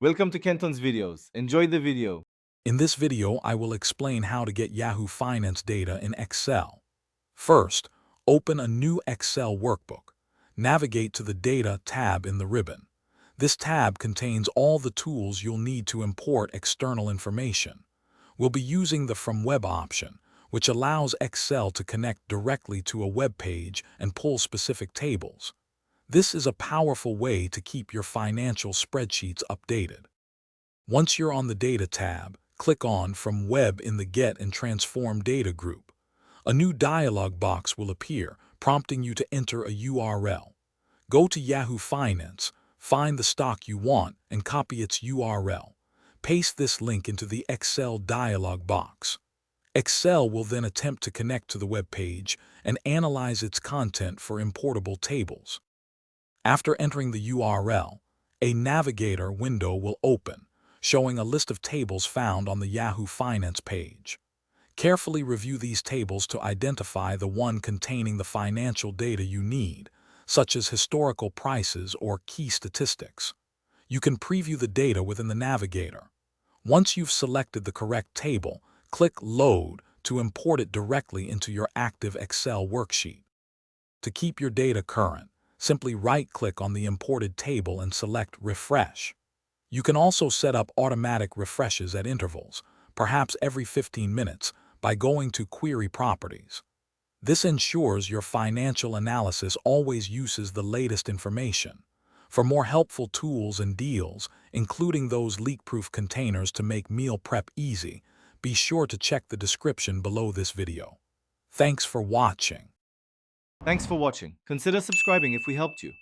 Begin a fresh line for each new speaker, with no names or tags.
Welcome to Kenton's videos. Enjoy the video.
In this video, I will explain how to get Yahoo Finance data in Excel. First, open a new Excel workbook. Navigate to the Data tab in the ribbon. This tab contains all the tools you'll need to import external information. We'll be using the From Web option, which allows Excel to connect directly to a web page and pull specific tables. This is a powerful way to keep your financial spreadsheets updated. Once you're on the Data tab, click on From Web in the Get and Transform Data group. A new dialog box will appear, prompting you to enter a URL. Go to Yahoo Finance, find the stock you want, and copy its URL. Paste this link into the Excel dialog box. Excel will then attempt to connect to the web page and analyze its content for importable tables. After entering the URL, a navigator window will open, showing a list of tables found on the Yahoo Finance page. Carefully review these tables to identify the one containing the financial data you need, such as historical prices or key statistics. You can preview the data within the navigator. Once you've selected the correct table, click Load to import it directly into your active Excel worksheet. To keep your data current, simply right-click on the imported table and select Refresh. You can also set up automatic refreshes at intervals, perhaps every 15 minutes, by going to Query Properties. This ensures your financial analysis always uses the latest information. For more helpful tools and deals, including those leak-proof containers to make meal prep easy, be sure to check the description below this video. Thanks for watching.
Thanks for watching. Consider subscribing if we helped you.